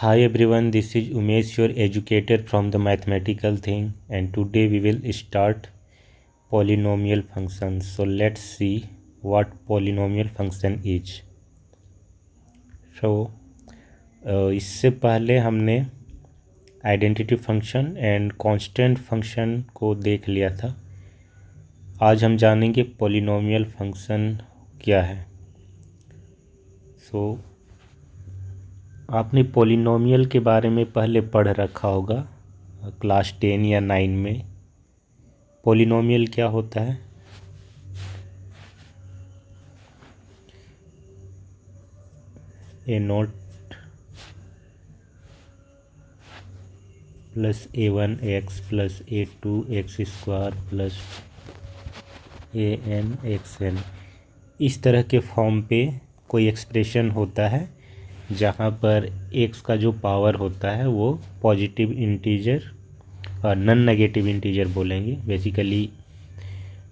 Hi everyone, this is Umesh, your educator from the mathematical thing, and today we will start polynomial functions. So let's see what polynomial function is. So इससे पहले हमने identity function and constant function को देख लिया था। आज हम जानेंगे पॉलिनोमियल फंक्शन क्या है। सो आपने पॉलिनोमियल के बारे में पहले पढ़ रखा होगा क्लास 10 या 9 में। पॉलिनोमियल क्या होता है? a0 plus a1x plus a2x² plus an(xn) इस तरह के फॉर्म पे कोई एक्सप्रेशन होता है जहाँ पर x का जो पावर होता है वो पॉजिटिव इंटीजर और नॉन नेगेटिव इंटीजर बोलेंगे। बेसिकली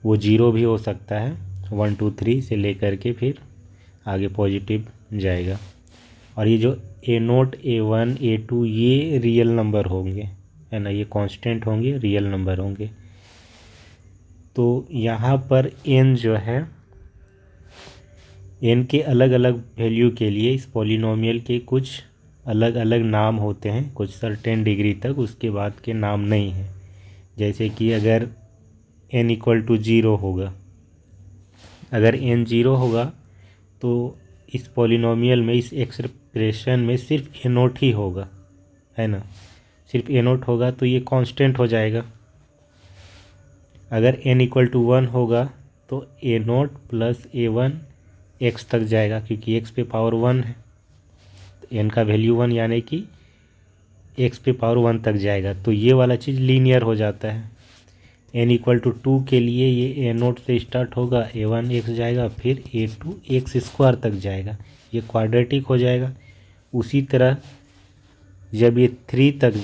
वो 0 भी हो सकता है, 1 2 3 से लेकर के फिर आगे पॉजिटिव जाएगा। और ये जो a0 a1 a2 ये रियल नंबर होंगे, है ना, ये कांस्टेंट होंगे, रियल नंबर होंगे। तो यहाँ पर n जो है, n के अलग अलग वैल्यू के लिए इस पॉलिनोमियल के कुछ अलग अलग नाम होते हैं, कुछ सर्टेन डिग्री तक, उसके बाद के नाम नहीं हैं। जैसे कि अगर n = 0 होगा, अगर n 0 होगा तो इस पॉलिनोमियल में, इस एक्सप्रेशन में सिर्फ a0 ही होगा, है ना, सिर्फ a0 होगा तो ये कांस्टेंट हो जाएगा। अगर n = 1 होगा तो a0 प्लस a1 x तक जाएगा, क्योंकि x पे पावर 1 है, तो n का वैल्यू 1 यानी कि x पे पावर 1 तक जाएगा। तो ये वाला चीज़ लीनियर हो जाता है। n = 2 के लिए ये a0 से स्टार्ट होगा, a1x जाएगा, फिर a2x² तक जाएगा, ये क्वाड्रेटिक हो जाएगा। उसी तरह जब ये 3 तक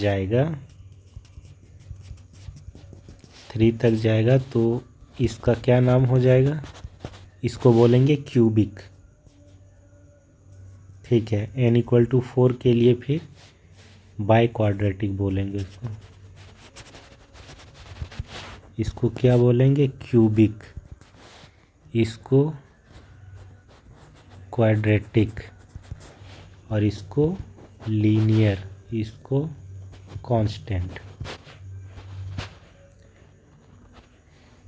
जाएगा तो इसका क्या नाम हो जाएगा? इसको बोलेंगे क्यूबिक, ठीक है। n = 4 के लिए फिर बाई क्वाड्रेटिक बोलेंगे इसको क्या बोलेंगे? क्यूबिक, इसको क्वाड्रेटिक, और इसको लीनियर, इसको कांस्टेंट,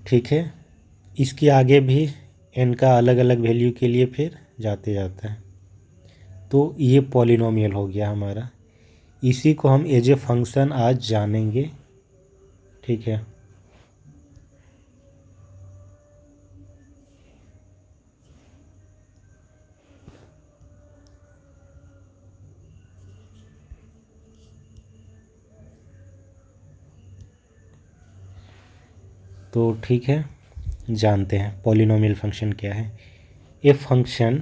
ठीक है। इसके आगे भी n का अलग अलग वैल्यू के लिए फिर जाता है। तो ये पॉलिनोमियल हो गया हमारा। इसी को हम एज ए फंक्शन आज जानेंगे, ठीक है। तो ठीक है, जानते हैं पॉलिनोमियल फंक्शन क्या है। A function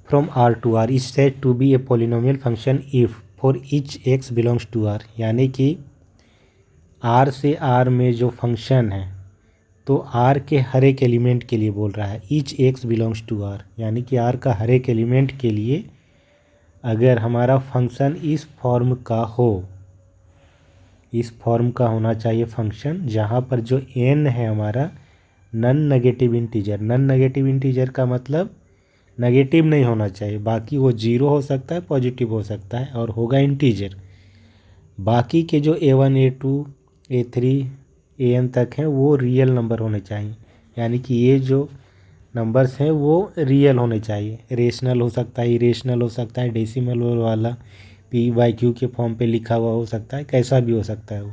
from R to R is said to be a polynomial function if for each x belongs to R, यानी कि R से R में जो फंक्शन है तो R के हर एक एलिमेंट के लिए बोल रहा है। Each x belongs to R यानी कि R का हर एक एलिमेंट के लिए अगर हमारा फंक्शन इस फॉर्म का हो, इस फॉर्म का होना चाहिए फंक्शन, जहाँ पर जो n है हमारा non negative integer. Non negative integer का मतलब नेगेटिव नहीं होना चाहिए, बाकी वो 0 हो सकता है, पॉजिटिव हो सकता है, और होगा इंटीजर। बाकी के जो a1 a2 a3 an तक हैं वो रियल नंबर होने चाहिए, यानी कि ये जो नंबर्स हैं वो रियल होने चाहिए। रेशनल हो सकता है, इरेशनल हो सकता है, डेसिमल वाला p/q के फॉर्म पे लिखा हुआ हो सकता है, कैसा भी हो सकता है वो।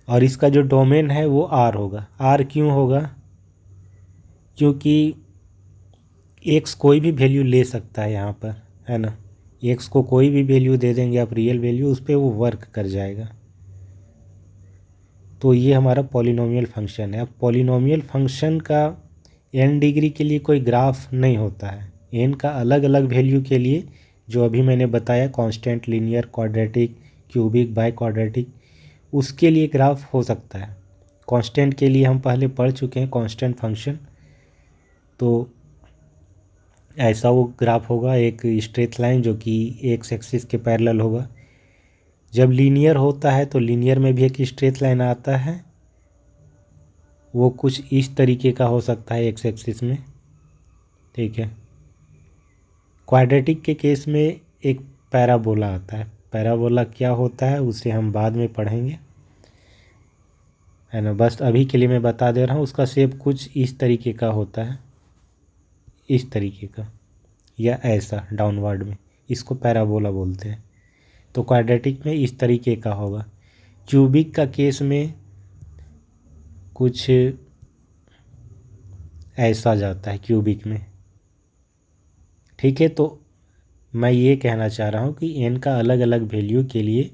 और इसका जो डोमेन है वो R होगा। R क्यों होगा? क्योंकि x कोई भी वैल्यू ले सकता है यहाँ पर, है ना। x को कोई भी वैल्यू दे देंगे आप, रियल वैल्यू, उस पर वो वर्क कर जाएगा। तो ये हमारा पॉलिनोमियल फंक्शन है। अब पॉलिनोमियल फंक्शन का n डिग्री के लिए कोई ग्राफ नहीं होता है। n का अलग अलग वैल्यू के लिए, जो अभी मैंने बताया, constant, linear, quadratic, cubic, by quadratic, उसके लिए ग्राफ हो सकता है। कांस्टेंट के लिए हम पहले पढ़ चुके हैं, कांस्टेंट फंक्शन। तो ऐसा वो ग्राफ होगा, एक स्ट्रेट लाइन जो कि एक्स एक्सिस के पैरेलल होगा। जब लीनियर होता है तो लीनियर में भी एक स्ट्रेट लाइन आता है, वो कुछ इस तरीके का हो सकता है एक्स एक्सिस में, ठीक है। क्वाड्रेटिक के केस में एक पैराबोला आता है। पैराबोला क्या होता है उसे हम बाद में पढ़ेंगे, है ना। बस अभी के लिए मैं बता दे रहा हूँ, उसका शेप कुछ इस तरीके का होता है, इस तरीके का, या ऐसा डाउनवर्ड में, इसको पैराबोला बोलते हैं। तो क्वाड्रेटिक में इस तरीके का होगा। क्यूबिक का केस में कुछ ऐसा जाता है क्यूबिक में, ठीक है। तो मैं ये कहना चाह रहा हूँ कि एन का अलग अलग वैल्यू के लिए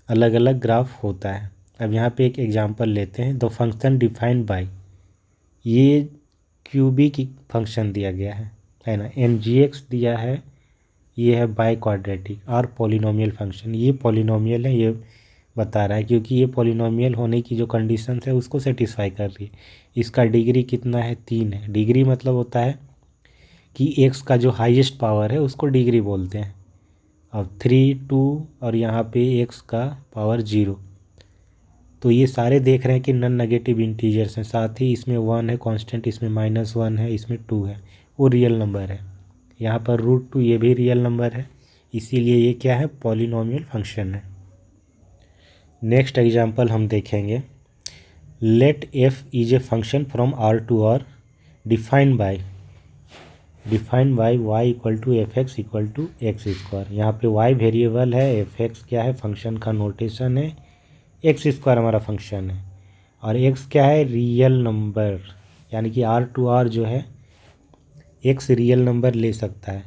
अलग अलग ग्राफ होता है। अब यहाँ पे एक एग्जांपल लेते हैं। द फंक्शन डिफाइंड बाय, ये क्यूबिक फंक्शन दिया गया है ना। एन जी एक्स दिया है, ये है बाय क्वाड्रेटिक और पॉलिनोमियल फंक्शन। ये पॉलिनोमियल है, ये बता रहा है, क्योंकि ये पॉलिनोमियल होने की जो कंडीशन है उसको सेटिस्फाई कर रही है। इसका डिग्री कितना है, 3 है। डिग्री मतलब होता है कि एक्स का जो हाईएस्ट पावर है उसको डिग्री बोलते हैं। अब 3, 2 और यहाँ पे एक्स का पावर 0। तो ये सारे देख रहे हैं कि नॉन नेगेटिव इंटीजर्स हैं, साथ ही इसमें 1 है कांस्टेंट, इसमें -1 है, इसमें 2 है, वो रियल नंबर है। यहाँ पर √2 ये भी रियल नंबर है, इसीलिए ये क्या है, पॉलिनोमियल फंक्शन है। नेक्स्ट एग्जांपल हम देखेंगे। Let F is a function from R to R defined by y equal to F X equal to X square. यहाँ पे y वेरिएबल है, एफ एक्स क्या है, फंक्शन का नोटेशन है, एक्स स्क्वायर हमारा फंक्शन है, और x क्या है, रियल नंबर, यानी कि आर टू आर जो है x रियल नंबर ले सकता है।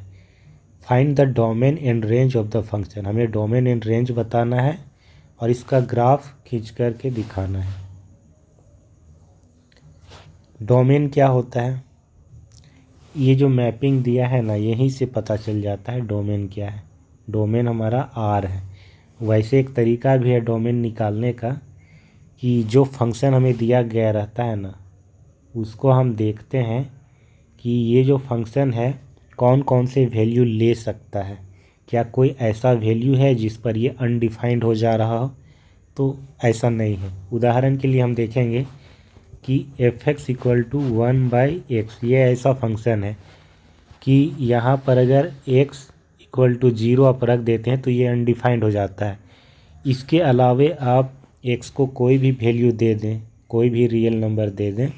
Find the domain and range of the function, हमें डोमेन एंड रेंज बताना है और इसका ग्राफ खींच करके दिखाना है। डोमेन क्या होता है, ये जो मैपिंग दिया है ना, यहीं से पता चल जाता है डोमेन क्या है। डोमेन हमारा आर है। वैसे एक तरीका भी है डोमेन निकालने का, कि जो फंक्शन हमें दिया गया रहता है ना, उसको हम देखते हैं कि ये जो फंक्शन है कौन कौन से वैल्यू ले सकता है। क्या कोई ऐसा वैल्यू है जिस पर ये अनडिफाइंड हो जा रहा हो, तो ऐसा नहीं है। उदाहरण के लिए हम देखेंगे कि F X equal to 1/x, ये ऐसा फंक्शन है कि यहाँ पर अगर x इक्वल टू 0 आप रख देते हैं तो ये अनडिफाइंड हो जाता है। इसके अलावे आप x को कोई भी वैल्यू दे दें, कोई भी रियल नंबर दे दें,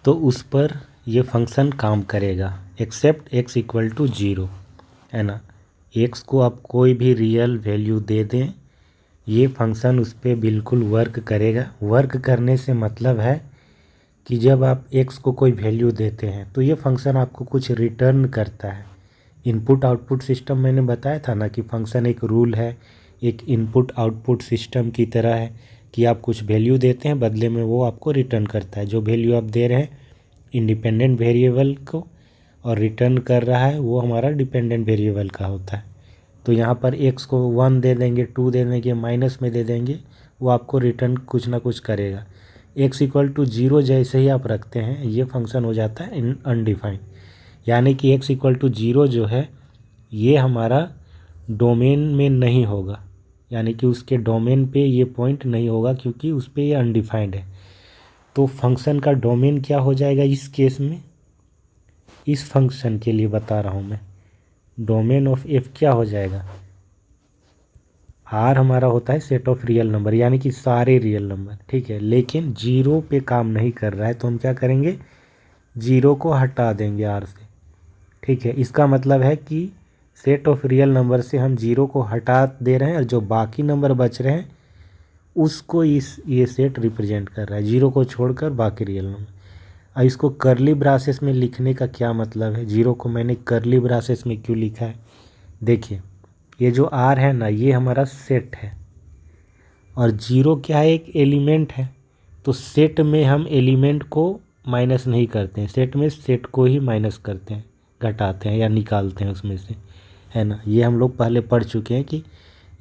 तो उस पर ये फंक्शन काम करेगा, एक्सेप्ट x इक्वल टू 0, है ना। x को आप कोई भी रियल वैल्यू दे दें, ये फंक्शन उस पर बिल्कुल वर्क करेगा। वर्क करने से मतलब है कि जब आप x को कोई वैल्यू देते हैं तो ये फंक्शन आपको कुछ रिटर्न करता है। इनपुट आउटपुट सिस्टम मैंने बताया था ना कि फंक्शन एक रूल है, एक इनपुट आउटपुट सिस्टम की तरह है कि आप कुछ वैल्यू देते हैं, बदले में वो आपको रिटर्न करता है। जो वैल्यू आप दे रहे हैं इंडिपेंडेंट वेरिएबल को और रिटर्न कर रहा है वो हमारा डिपेंडेंट वेरिएबल का होता है। तो यहाँ पर x को 1 दे देंगे, 2 दे देंगे, माइनस में दे देंगे, वो आपको रिटर्न कुछ ना कुछ करेगा। x इक्वल टू 0 जैसे ही आप रखते हैं ये फंक्शन हो जाता है अनडिफाइंड, यानी कि x इक्वल टू 0 जो है ये हमारा डोमेन में नहीं होगा, यानी कि उसके डोमेन पे ये पॉइंट नहीं होगा, क्योंकि उस पर ये अनडिफाइंड है। तो फंक्शन का डोमेन क्या हो जाएगा इस केस में, इस फंक्शन के लिए बता रहा हूँ मैं, डोमेन ऑफ f क्या हो जाएगा, r हमारा होता है सेट ऑफ रियल नंबर, यानी कि सारे रियल नंबर, ठीक है। लेकिन 0 पे काम नहीं कर रहा है तो हम क्या करेंगे, 0 को हटा देंगे r से, ठीक है। इसका मतलब है कि सेट ऑफ रियल नंबर से हम 0 को हटा दे रहे हैं और जो बाकी नंबर बच रहे हैं उसको ये सेट रिप्रेजेंट कर रहा है, 0 को छोड़कर बाकी रियल नंबर। अब इसको करली ब्रासेस में लिखने का क्या मतलब है, 0 को मैंने करली ब्रासेस में क्यों लिखा है, देखिए ये जो r है ना ये हमारा सेट है और 0 क्या है, एक एलिमेंट है। तो सेट में हम एलिमेंट को माइनस नहीं करते हैं, सेट में सेट को ही माइनस करते हैं, घटाते हैं या निकालते हैं उसमें से, है ना। ये हम लोग पहले पढ़ चुके हैं कि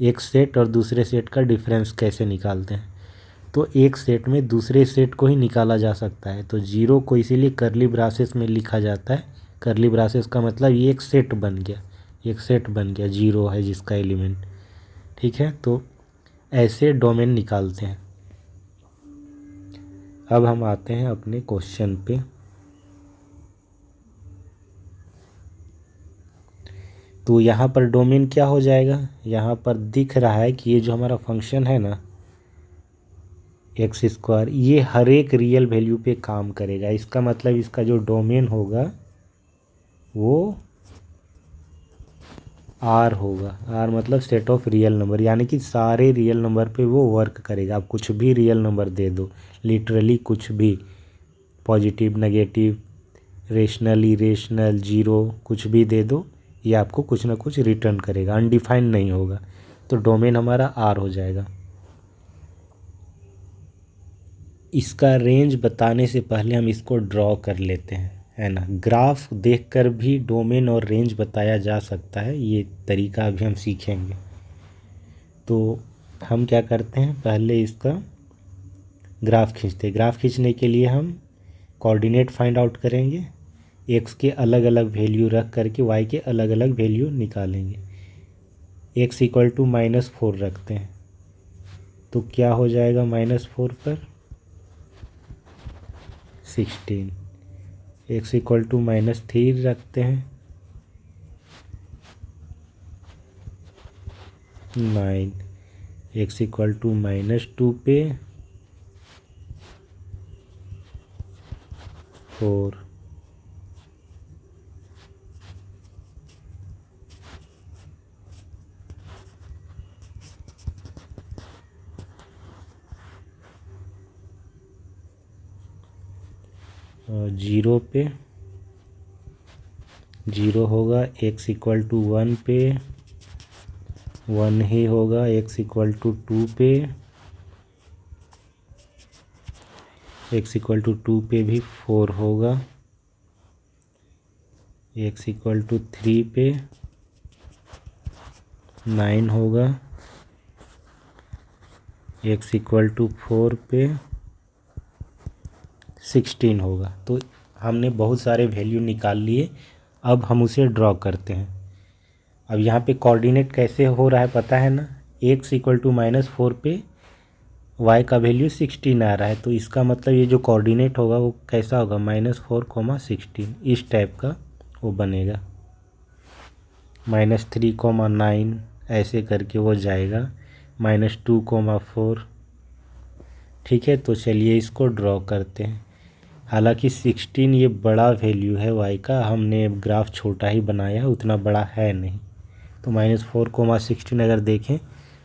एक सेट और दूसरे सेट का डिफरेंस कैसे निकालते हैं। तो एक सेट में दूसरे सेट को ही निकाला जा सकता है। तो 0 को इसीलिए करली ब्रासेस में लिखा जाता है। करली ब्रासेस का मतलब ये एक सेट बन गया, एक सेट बन गया 0 है जिसका एलिमेंट। ठीक है, तो ऐसे डोमेन निकालते हैं। अब हम आते हैं अपने क्वेश्चन पे। तो यहाँ पर डोमेन क्या हो जाएगा, यहाँ पर दिख रहा है कि ये जो हमारा फंक्शन है ना x², ये हर एक रियल वैल्यू पे काम करेगा। इसका मतलब इसका जो डोमेन होगा वो R होगा। R मतलब सेट ऑफ रियल नंबर, यानी कि सारे रियल नंबर पे वो वर्क करेगा। आप कुछ भी रियल नंबर दे दो, लिटरली कुछ भी, पॉजिटिव, नेगेटिव, रेशनल, इरेशनल, 0, कुछ भी दे दो, ये आपको कुछ ना कुछ रिटर्न करेगा, अनडिफाइंड नहीं होगा। तो डोमेन हमारा R हो जाएगा। इसका रेंज बताने से पहले हम इसको ड्रॉ कर लेते हैं, है ना। ग्राफ देखकर भी डोमेन और रेंज बताया जा सकता है, ये तरीका अभी हम सीखेंगे। तो हम क्या करते हैं, पहले इसका ग्राफ खींचते हैं। ग्राफ खींचने के लिए हम कोऑर्डिनेट फाइंड आउट करेंगे, एक्स के अलग अलग वैल्यू रख करके वाई के अलग अलग वैल्यू निकालेंगे। x = -4 रखते हैं, तो क्या हो जाएगा -4 पर 16। x = -3 रखते हैं 9। x = -2 पे 4। और 0 पे 0 होगा, x = 1 पे 1 ही होगा, x = 2 पे, x = 2 पे भी 4 होगा, x = 3 पे 9 होगा, x = 4 पे 16 होगा। तो हमने बहुत सारे वैल्यू निकाल लिए। अब हम उसे ड्रॉ करते हैं। अब यहाँ पे कोऑर्डिनेट कैसे हो रहा है पता है ना, x = -4 पे y का वैल्यू 16 आ रहा है। तो इसका मतलब ये जो कोऑर्डिनेट होगा वो कैसा होगा, -4, 16, इस टाइप का वो बनेगा। -3, 9 ऐसे करके वो जाएगा, -2, 4। ठीक है, तो चलिए इसको ड्रॉ करते हैं। हालांकि 16 ये बड़ा वैल्यू है y का, हमने ग्राफ छोटा ही बनाया, उतना बड़ा है नहीं। तो -4, 16 अगर देखें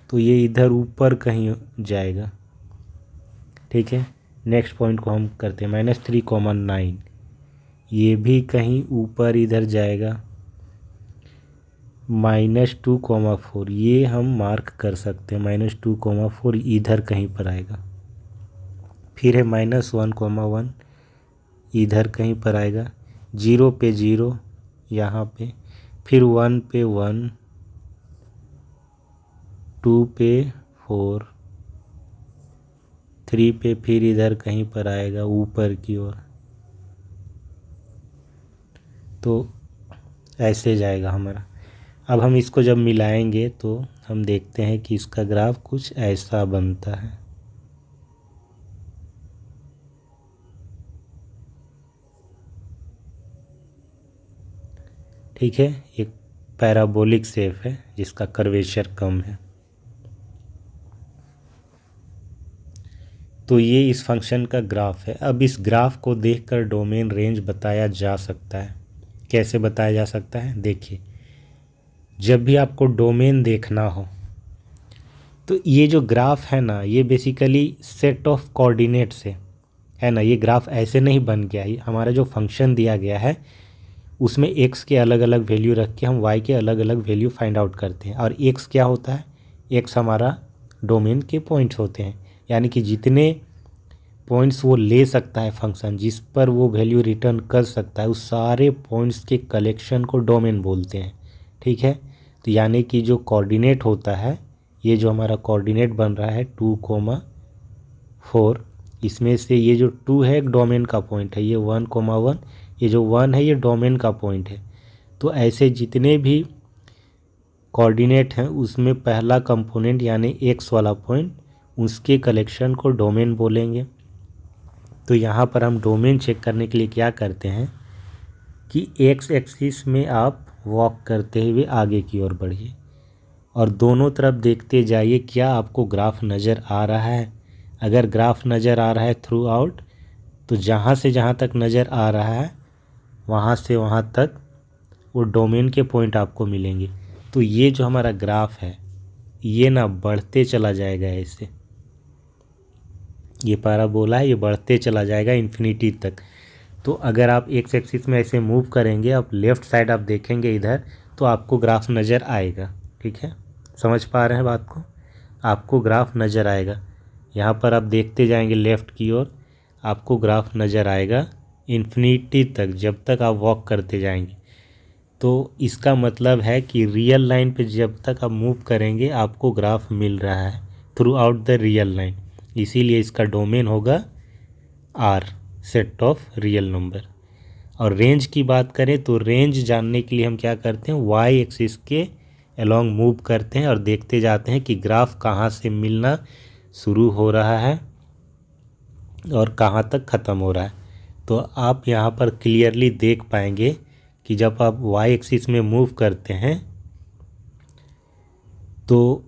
तो ये इधर ऊपर कहीं जाएगा। ठीक है, नेक्स्ट पॉइंट को हम करते हैं, -3, 9, ये भी कहीं ऊपर इधर जाएगा। -2, 4 ये हम मार्क कर सकते हैं, -2, 4 इधर कहीं पर आएगा। फिर है -1, 1 इधर कहीं पर आएगा। 0 पे 0 यहाँ पे, फिर 1 पे 1, 2 पे 4, 3 पे फिर इधर कहीं पर आएगा ऊपर की ओर। तो ऐसे जाएगा हमारा। अब हम इसको जब मिलाएंगे तो हम देखते हैं कि इसका ग्राफ कुछ ऐसा बनता है। ठीक है, एक पैराबोलिक शेप है जिसका कर्वेचर कम है। तो ये इस फंक्शन का ग्राफ है। अब इस ग्राफ को देखकर डोमेन रेंज बताया जा सकता है। कैसे बताया जा सकता है, देखिए, जब भी आपको डोमेन देखना हो तो ये जो ग्राफ है ना, ये बेसिकली सेट ऑफ कोऑर्डिनेट्स है ना। ये ग्राफ ऐसे नहीं बन गया, ये हमारा जो फंक्शन दिया गया है उसमें x के अलग अलग वैल्यू रख के हम y के अलग अलग वैल्यू फाइंड आउट करते हैं। और x क्या होता है, x हमारा डोमेन के पॉइंट्स होते हैं, यानी कि जितने पॉइंट्स वो ले सकता है फंक्शन, जिस पर वो वैल्यू रिटर्न कर सकता है, उस सारे पॉइंट्स के कलेक्शन को डोमेन बोलते हैं। ठीक है, तो यानी कि जो कोऑर्डिनेट होता है, ये जो हमारा कोऑर्डिनेट बन रहा है 2, 4, इसमें से ये जो 2 है एक डोमेन का पॉइंट है, ये 1,1, ये जो 1 है ये डोमेन का पॉइंट है। तो ऐसे जितने भी कोऑर्डिनेट हैं उसमें पहला कंपोनेंट यानी x वाला पॉइंट, उसके कलेक्शन को डोमेन बोलेंगे। तो यहाँ पर हम डोमेन चेक करने के लिए क्या करते हैं कि x एक्सिस में आप वॉक करते हुए आगे की ओर बढ़िए और दोनों तरफ देखते जाइए क्या आपको ग्राफ नज़र आ रहा है। अगर ग्राफ नज़र आ रहा है थ्रू आउट, तो जहाँ से जहाँ तक नज़र आ रहा है वहाँ से वहाँ तक वो डोमेन के पॉइंट आपको मिलेंगे। तो ये जो हमारा ग्राफ है ये ना बढ़ते चला जाएगा ऐसे, ये पैराबोला है, ये बढ़ते चला जाएगा इन्फिनिटी तक। तो अगर आप एक्स एक्सिस में ऐसे मूव करेंगे, आप लेफ़्ट साइड आप देखेंगे इधर, तो आपको ग्राफ नज़र आएगा। ठीक है, समझ पा रहे हैं बात को? आपको ग्राफ नज़र आएगा, यहाँ पर आप देखते जाएंगे लेफ़्ट की ओर, आपको ग्राफ नज़र आएगा इन्फिनिटी तक जब तक आप वॉक करते जाएंगे। तो इसका मतलब है कि रियल लाइन पे जब तक आप मूव करेंगे आपको ग्राफ मिल रहा है throughout the real line, इसीलिए इसका डोमेन होगा R, set of real number. और रेंज की बात करें तो रेंज जानने के लिए हम क्या करते हैं, वाई एक्सिस के अलोंग मूव करते हैं और देखते जाते हैं कि ग्राफ कहाँ से मिलना शुरू हो रहा है और कहाँ तक ख़त्म हो रहा है। तो आप यहाँ पर क्लियरली देख पाएंगे कि जब आप वाई एक्सिस में मूव करते हैं तो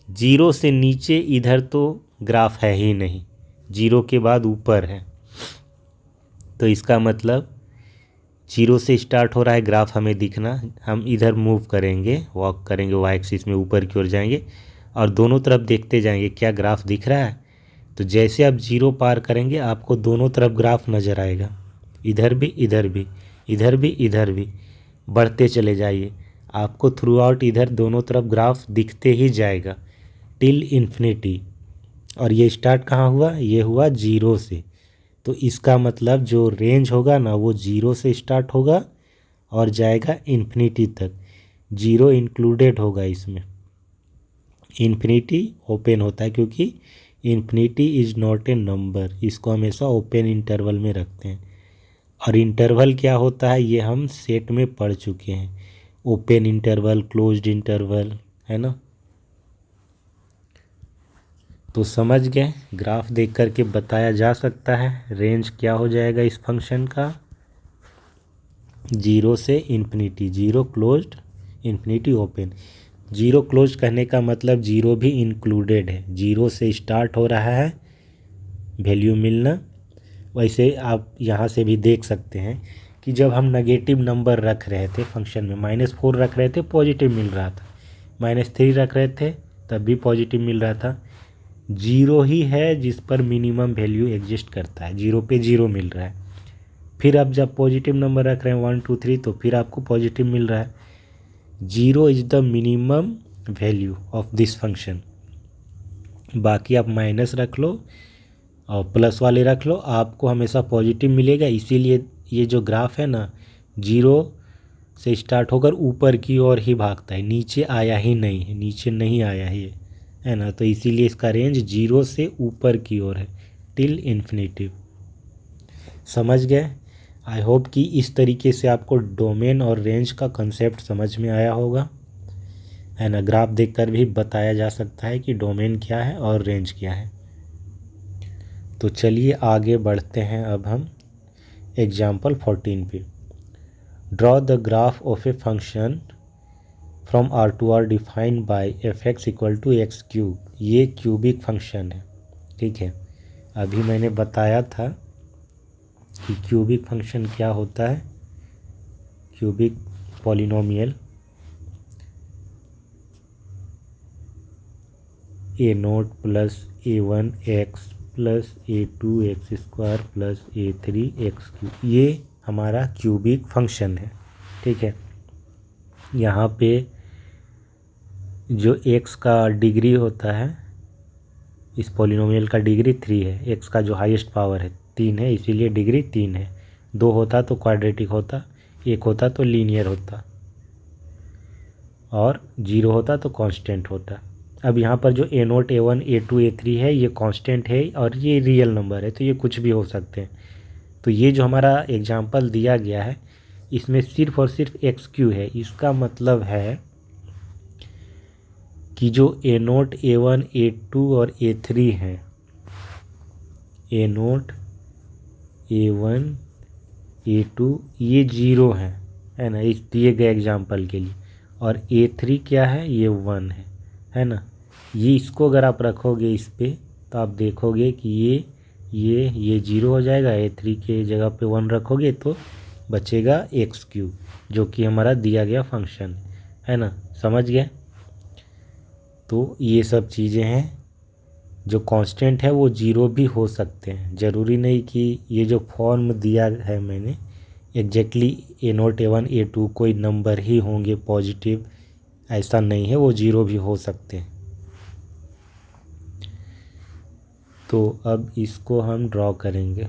0 से नीचे इधर तो ग्राफ है ही नहीं, 0 के बाद ऊपर है। तो इसका मतलब 0 से स्टार्ट हो रहा है ग्राफ हमें दिखना, हम इधर मूव करेंगे, वॉक करेंगे वाई एक्सिस में, ऊपर की ओर जाएंगे और दोनों तरफ देखते जाएंगे क्या ग्राफ दिख रहा है। तो जैसे आप 0 पार करेंगे आपको दोनों तरफ ग्राफ नज़र आएगा, इधर भी इधर भी, इधर भी इधर भी, बढ़ते चले जाइए, आपको थ्रू आउट इधर दोनों तरफ ग्राफ दिखते ही जाएगा टिल इन्फिनिटी। और ये स्टार्ट कहाँ हुआ, ये हुआ 0 से। तो इसका मतलब जो रेंज होगा ना वो 0 से स्टार्ट होगा और जाएगा इन्फिनिटी तक, 0 इंक्लूडेड होगा इसमें। इन्फिनिटी ओपन होता है क्योंकि infinity is not a number, इसको हमेशा ओपन इंटरवल में रखते हैं। और इंटरवल क्या होता है ये हम सेट में पढ़ चुके हैं, ओपन इंटरवल, क्लोज्ड इंटरवल, है ना। तो समझ गए, ग्राफ देख करके बताया जा सकता है रेंज क्या हो जाएगा इस फंक्शन का, 0 से infinity, 0 closed, infinity open. 0 close कहने का मतलब 0 भी इंक्लूडेड है, 0 से स्टार्ट हो रहा है वैल्यू मिलना। वैसे आप यहाँ से भी देख सकते हैं कि जब हम नेगेटिव नंबर रख रहे थे फंक्शन में, -4 रख रहे थे पॉजिटिव मिल रहा था, -3 रख रहे थे तब भी पॉजिटिव मिल रहा था। 0 ही है जिस पर मिनिमम वैल्यू एग्जिस्ट करता है, 0 पे 0 मिल रहा है। फिर आप जब पॉजिटिव नंबर रख रहे हैं 1 2 3 तो फिर आपको पॉजिटिव मिल रहा है। 0 is the minimum value of this function. बाकी आप माइनस रख लो और प्लस वाले रख लो, आपको हमेशा पॉजिटिव मिलेगा। इसीलिए ये जो ग्राफ है ना 0 से स्टार्ट होकर ऊपर की ओर ही भागता है, नीचे आया ही नहीं है, नीचे नहीं आया है ना। तो इसीलिए इसका रेंज 0 से ऊपर की ओर है टिल इन्फिनिटी। समझ गए? आई होप कि इस तरीके से आपको डोमेन और रेंज का कंसेप्ट समझ में आया होगा, है ना। ग्राफ देखकर भी बताया जा सकता है कि डोमेन क्या है और रेंज क्या है। तो चलिए आगे बढ़ते हैं अब हम एग्जाम्पल 14 पे। Draw the graph of a function from R to R defined by fx equal to X cube. ये क्यूबिक फंक्शन है, ठीक है। अभी मैंने बताया था कि क्यूबिक फंक्शन क्या होता है। Cubic polynomial a0 plus a1 x plus a2 x square plus a3 x cube, ये हमारा क्यूबिक फंक्शन है, ठीक है। यहाँ पे जो x का डिग्री होता है, इस पॉलिनोमियल का डिग्री 3 है, x का जो हाईएस्ट पावर है 3 है, इसीलिए डिग्री 3 है। 2 होता तो क्वाड्रेटिक होता, 1 होता तो लीनियर होता और 0 होता तो कांस्टेंट होता। अब यहाँ पर जो A0 A1 A2 A3 है ये कांस्टेंट है और ये रियल नंबर है, तो ये कुछ भी हो सकते हैं। तो ये जो हमारा एग्जाम्पल दिया गया है इसमें सिर्फ और सिर्फ XQ है। इसका मतलब है कि जो A0 A1 A2 और A3 है, A0 A1 A2 ये जीरो है ना, इस दिए गए एग्जाम्पल के लिए। और A3 क्या है, ये 1 है ना। ये इसको अगर आप रखोगे इस पे तो आप देखोगे कि ये जीरो हो जाएगा। A3 के जगह पे 1 रखोगे तो बचेगा XQ, जो कि हमारा दिया गया फंक्शन है ना। समझ गए? तो ये सब चीज़ें हैं। जो कांस्टेंट है वो जीरो भी हो सकते हैं, ज़रूरी नहीं कि ये जो फॉर्म दिया है मैंने एग्जैक्टली A0 A1 A2 कोई नंबर ही होंगे पॉजिटिव, ऐसा नहीं है, वो जीरो भी हो सकते हैं। तो अब इसको हम ड्रॉ करेंगे।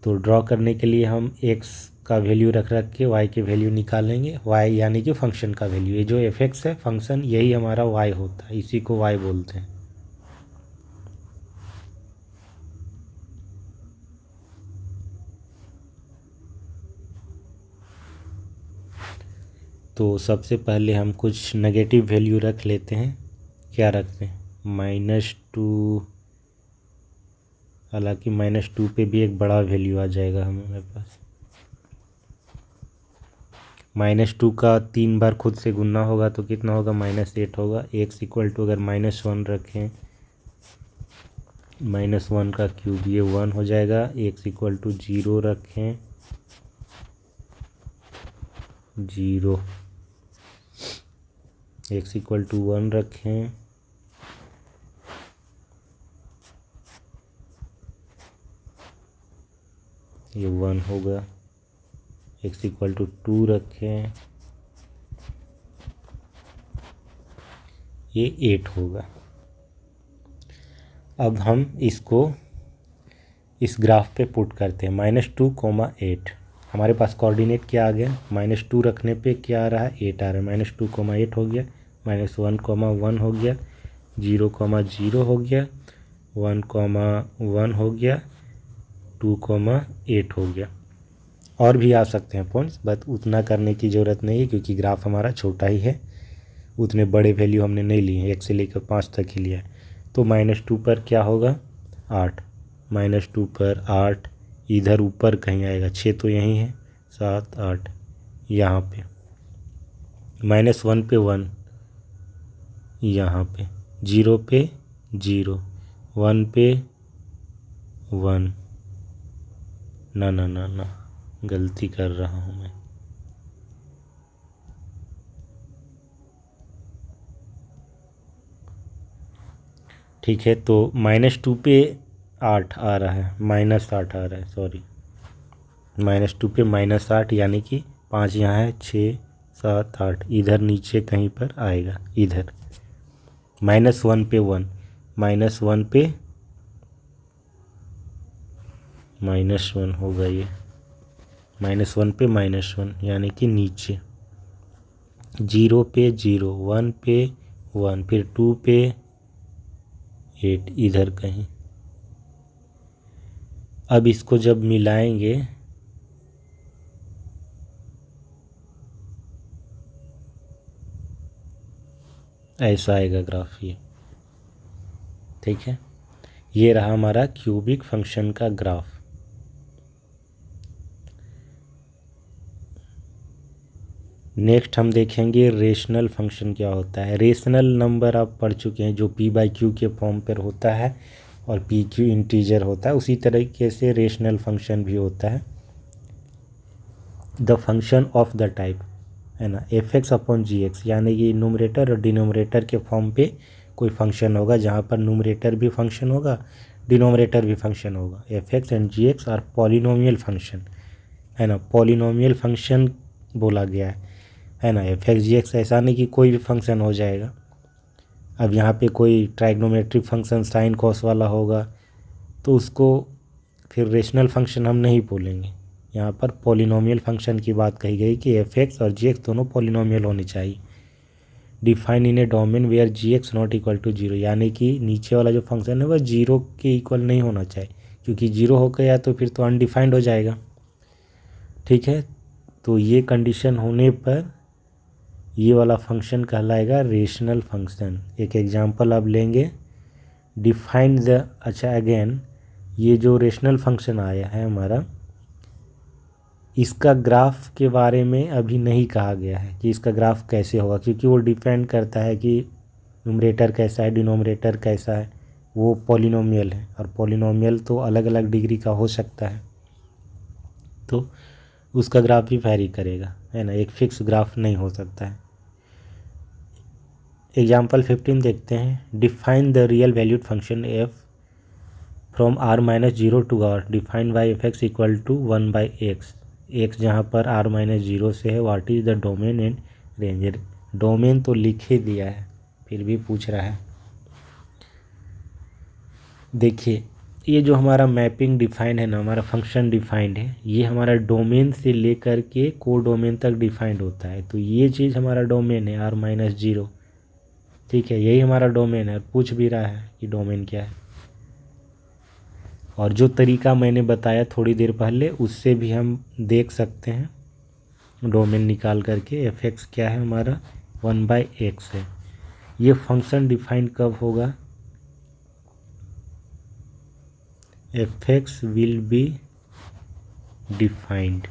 तो ड्रॉ करने के लिए हम x का वैल्यू रख के y के वैल्यू निकालेंगे। y यानी कि फंक्शन का वैल्यू, ये जो f(x) है फंक्शन, यही हमारा y होता है, इसी को y बोलते हैं। तो सबसे पहले हम कुछ नेगेटिव वैल्यू रख लेते हैं। क्या रखते हैं? -2। हालांकि -2 पे भी एक बड़ा वैल्यू आ जाएगा हमारे पास। -2 का 3 बार खुद से गुना होगा तो कितना होगा? -8 होगा। x इक्वल टू अगर -1 रखें, -1 का क्यूब ये 1 हो जाएगा। x इक्वल टू 0 रखें, 0। x इक्वल टू 1 रखें, ये 1 होगा। x इक्वल टू 2 रखें, ये 8 होगा। अब हम इसको इस ग्राफ पे पुट करते हैं। -2, 8 हमारे पास कोऑर्डिनेट क्या आ गया? -2 रखने पे क्या आ रहा है? 8 आ रहा है। -2, 8 हो गया। -1, 1 हो गया। 0, 0 हो गया। 1, 1 हो गया। 2, 8 हो गया। और भी आ सकते हैं पॉइंट्स, बट उतना करने की ज़रूरत नहीं है क्योंकि ग्राफ हमारा छोटा ही है। उतने बड़े वैल्यू हमने नहीं लिए हैं, 1 से लेकर 5 तक ही लिया है। तो -2 पर क्या होगा? 8। -2 पर 8, इधर ऊपर कहीं आएगा, 6 तो यहीं है, 7, 8 यहाँ पे। -1 पे 1 यहाँ पे, 0 पे 0, 1 पे 1। ना ना ना ना, गलती कर रहा हूँ मैं। ठीक है, तो -2 पे 8 आ रहा है, -8 आ रहा है, सॉरी। -2 पे -8 यानी कि 5 यहाँ है, 6, 7, 8 इधर नीचे कहीं पर आएगा, इधर। -1 पे 1, -1 पे -1 होगा ये। -1 पे -1 यानी कि नीचे। 0 पे 0, 1 पे 1, फिर 2 पे 8 इधर कहीं। अब इसको जब मिलाएंगे ऐसा आएगा ग्राफ ये। ठीक है, ये रहा हमारा क्यूबिक फंक्शन का ग्राफ। नेक्स्ट हम देखेंगे रेशनल फंक्शन क्या होता है। रेशनल नंबर आप पढ़ चुके हैं, जो p/q के फॉर्म पर होता है और pq इंटीजर होता है। उसी तरीके से रेशनल फंक्शन भी होता है। The function of the type है ना, f(x)/gx, यानी कि न्यूमरेटर और डिनोमिनेटर के फॉर्म पे कोई फंक्शन होगा जहाँ पर न्यूमरेटर भी फंक्शन होगा, डिनोमिनेटर भी फंक्शन होगा। f(x) and gx are polynomial function है ना, पॉलिनोमियल फंक्शन बोला गया है ना। f(x) gx ऐसा नहीं कि कोई भी फंक्शन हो जाएगा। अब यहाँ पे कोई ट्राइग्नोमेट्रिक फंक्शन साइन कॉस वाला होगा तो उसको फिर रेशनल फंक्शन हम नहीं बोलेंगे, यहाँ पर पॉलिनोमियल फंक्शन की बात कही गई कि एफ एक्स और जी एक्स दोनों पॉलिनोमियल होने चाहिए। Define in a domain where G X not equal to zero, यानी कि नीचे वाला जो फंक्शन है वह जीरो के इक्वल नहीं होना चाहिए, क्योंकि जीरो हो गया तो फिर तो अनडिफाइंड हो जाएगा। ठीक है, तो ये कंडीशन होने पर ये वाला फंक्शन कहलाएगा रेशनल फंक्शन। एक एग्जांपल अब लेंगे, डिफाइन द, अच्छा अगेन ये जो रेशनल फंक्शन आया है हमारा, इसका ग्राफ के बारे में अभी नहीं कहा गया है कि इसका ग्राफ कैसे होगा, क्योंकि वो डिपेंड करता है कि न्यूमरेटर कैसा है, डिनोमिनेटर कैसा है। वो पॉलिनोमियल है और पॉलिनोमियल तो अलग अलग डिग्री का हो सकता है, तो उसका ग्राफ भी वैरी करेगा, है ना, एक फिक्स ग्राफ नहीं हो सकता है। एग्जाम्पल 15 देखते हैं, define the real valued function F from R minus zero to R defined by F X equal to 1/x। X जहाँ पर आर माइनस जीरो से है, what is the domain and range. Domain तो लिख ही दिया है, फिर भी पूछ रहा है। देखिए ये जो हमारा मैपिंग डिफाइंड है ना, हमारा फंक्शन डिफाइंड है, ये हमारा डोमेन से लेकर के को डोमेन तक डिफाइंड होता है। तो ये चीज़ हमारा डोमेन है आर माइनस जीरो, ठीक है, यही हमारा डोमेन है। पूछ भी रहा है कि डोमेन क्या है, और जो तरीका मैंने बताया थोड़ी देर पहले उससे भी हम देख सकते हैं डोमेन निकाल करके। एफ एक्स क्या है हमारा 1/x है। ये फंक्शन डिफाइंड कब होगा, F X will be defined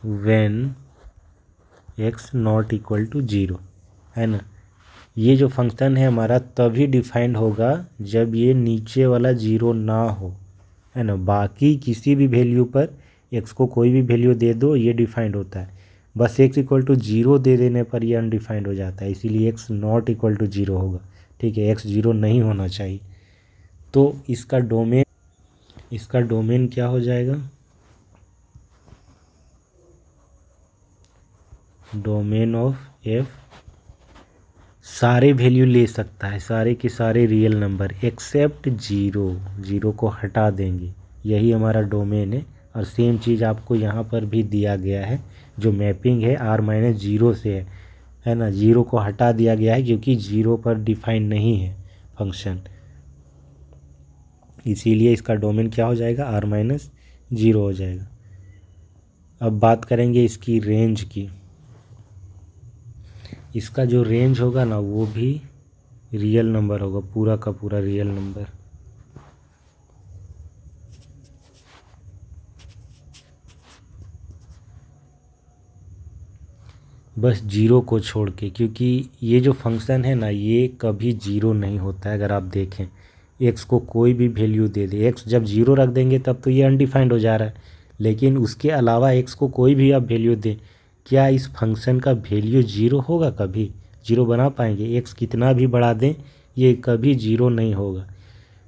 when X not equal to zero, है ना। ये जो फंक्शन है हमारा तभी डिफाइंड होगा जब ये नीचे वाला जीरो ना हो, है ना। बाकी किसी भी वैल्यू पर एक्स को कोई भी वैल्यू दे दो ये डिफाइंड होता है, बस एक्स इक्वल टू जीरो दे देने पर ये अनडिफाइंड हो जाता है, इसीलिए X not equal to zero होगा। ठीक है, एक्स जीरो नहीं होना चाहिए। तो इसका डोमेन क्या हो जाएगा, डोमेन ऑफ एफ सारे वैल्यू ले सकता है, सारे के सारे real number except zero, zero को हटा देंगे, यही हमारा डोमेन है। और सेम चीज़ आपको यहाँ पर भी दिया गया है, जो मैपिंग है आर माइनस जीरो से है ना, जीरो को हटा दिया गया है क्योंकि जीरो पर डिफाइन नहीं है फंक्शन, इसीलिए इसका डोमेन क्या हो जाएगा, आर माइनस जीरो हो जाएगा। अब बात करेंगे इसकी रेंज की। इसका जो रेंज होगा ना वो भी रियल नंबर होगा, पूरा का पूरा रियल नंबर। बस जीरो को छोड़ के, क्योंकि ये जो फंक्शन है ना ये कभी जीरो नहीं होता है। अगर आप देखें एक्स को कोई भी वैल्यू दे दे, एक्स जब जीरो रख देंगे तब तो ये अनडिफाइंड हो जा रहा है, लेकिन उसके अलावा एक्स को कोई भी आप वैल्यू दें, क्या इस फंक्शन का वैल्यू जीरो होगा, कभी जीरो बना पाएंगे। एक्स कितना भी बढ़ा दें ये कभी जीरो नहीं होगा।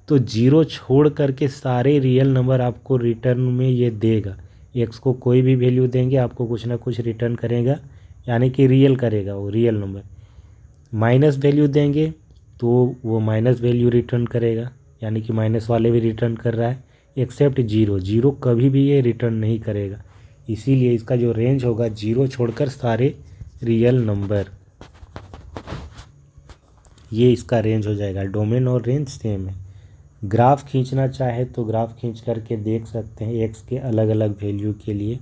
तो जीरो छोड़ करके सारे रियल नंबर आपको रिटर्न में ये देगा। एक्स को कोई भी वैल्यू देंगे आपको कुछ ना कुछ रिटर्न करेगा, यानी कि रियल करेगा वो रियल नंबर। माइनस वैल्यू देंगे तो वो माइनस वैल्यू रिटर्न करेगा, यानी कि माइनस वाले भी रिटर्न कर रहा है, एक्सेप्ट जीरो, जीरो कभी भी ये रिटर्न नहीं करेगा। इसीलिए इसका जो रेंज होगा जीरो छोड़कर सारे रियल नंबर, ये इसका रेंज हो जाएगा। डोमेन और रेंज सेम है। ग्राफ खींचना चाहे तो ग्राफ खींच करके देख सकते हैं एक्स के अलग अलग वैल्यू के लिए।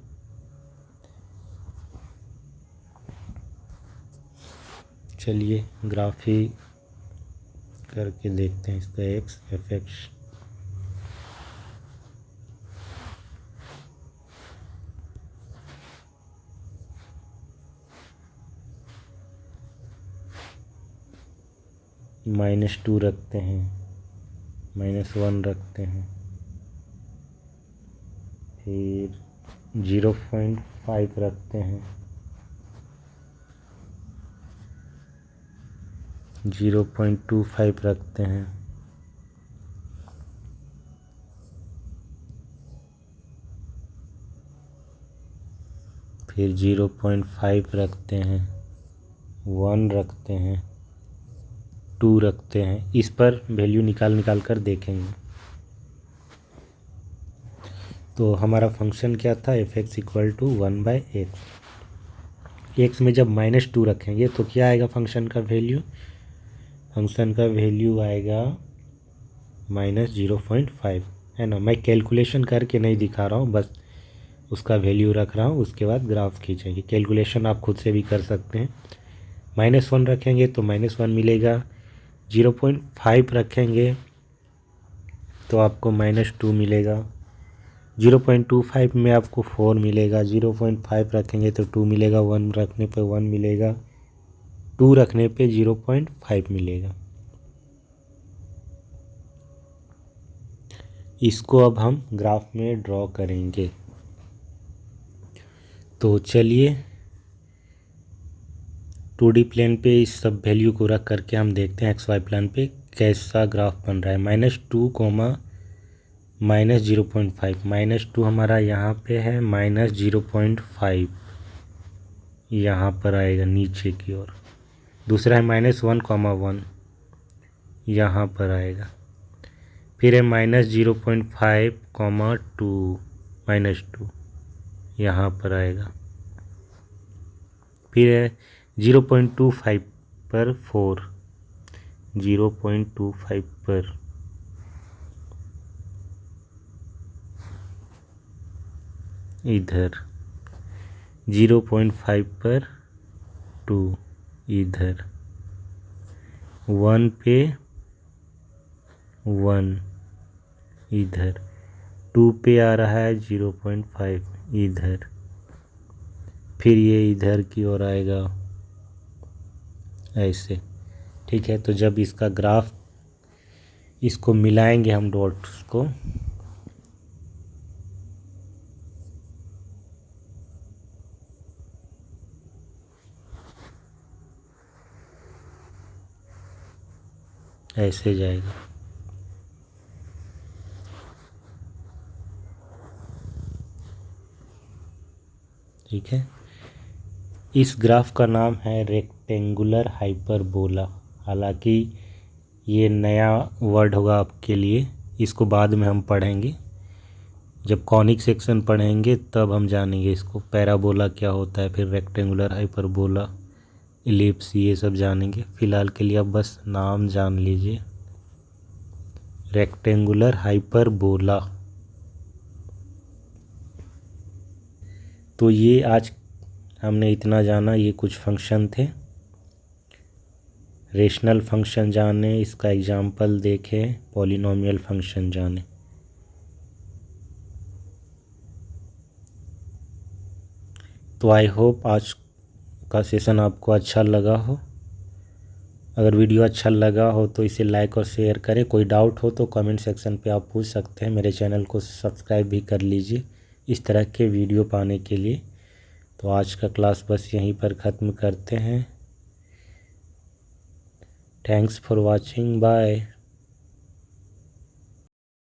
चलिए ग्राफ ही करके देखते हैं इसका एक्स एफ एक्स। -2 रखते हैं, -1 रखते हैं, फिर 0.5 रखते हैं, 0.25 रखते हैं, फिर 0.5 रखते हैं, 1 रखते हैं, 2 रखते हैं। इस पर वैल्यू निकाल कर देखेंगे। तो हमारा फंक्शन क्या था, F X equal to 1/x। X में जब -2 रखेंगे तो क्या आएगा फंक्शन का वैल्यू, फंक्शन का वैल्यू आएगा -0.5, है ना। मैं कैलकुलेशन करके नहीं दिखा रहा हूँ, बस उसका वैल्यू रख रहा हूँ, उसके बाद ग्राफ खींचेंगे। कैलकुलेशन आप खुद से भी कर सकते हैं। -1 रखेंगे तो -1 मिलेगा, 0.5 रखेंगे तो आपको -2 मिलेगा, 0.25 में आपको 4 मिलेगा, 0.5 रखेंगे तो 2 मिलेगा, 1 रखने पे 1 मिलेगा, 2 रखने पे 0.5 मिलेगा। इसको अब हम ग्राफ में ड्रॉ करेंगे। तो चलिए 2D प्लेन पे इस सब वैल्यू को रख करके हम देखते हैं XY प्लेन पे कैसा ग्राफ बन रहा है। -2, -0.5, -2 हमारा यहाँ पे है, -0.5 यहाँ पर आएगा नीचे की ओर। दूसरा है -1, 1 यहाँ पर आएगा। फिर है -0.5, 2, -2 यहाँ पर आएगा। फिर है 0.25 पर 4, 0.25 पर इधर, 0.5 पर 2 इधर, 1 पे 1 इधर, 2 पे आ रहा है 0.5 इधर, फिर ये इधर की ओर आएगा ऐसे। ठीक है, तो जब इसका ग्राफ, इसको मिलाएंगे हम डॉट्स को, ऐसे जाएगा। ठीक है, इस ग्राफ का नाम है रेक्टेंगुलर हाइपरबोला। हालांकि ये नया वर्ड होगा आपके लिए, इसको बाद में हम पढ़ेंगे। जब कॉनिक सेक्शन पढ़ेंगे तब हम जानेंगे इसको, पैराबोला क्या होता है, फिर रेक्टेंगुलर हाइपरबोला, इलिप्स, ये सब जानेंगे। फ़िलहाल के लिए आप बस नाम जान लीजिए, रेक्टेंगुलर हाइपरबोला। तो ये आज हमने इतना जाना, ये कुछ फंक्शन थे, रेशनल फंक्शन जाने, इसका एग्जाम्पल देखें, पॉलिनोमियल फंक्शन जाने। तो आई होप आज का सेशन आपको अच्छा लगा हो। अगर वीडियो अच्छा लगा हो तो इसे लाइक और शेयर करें। कोई डाउट हो तो कमेंट सेक्शन पे आप पूछ सकते हैं। मेरे चैनल को सब्सक्राइब भी कर लीजिए इस तरह के वीडियो पाने के लिए। तो आज का क्लास बस यहीं पर ख़त्म करते हैं। Thanks for watching, bye.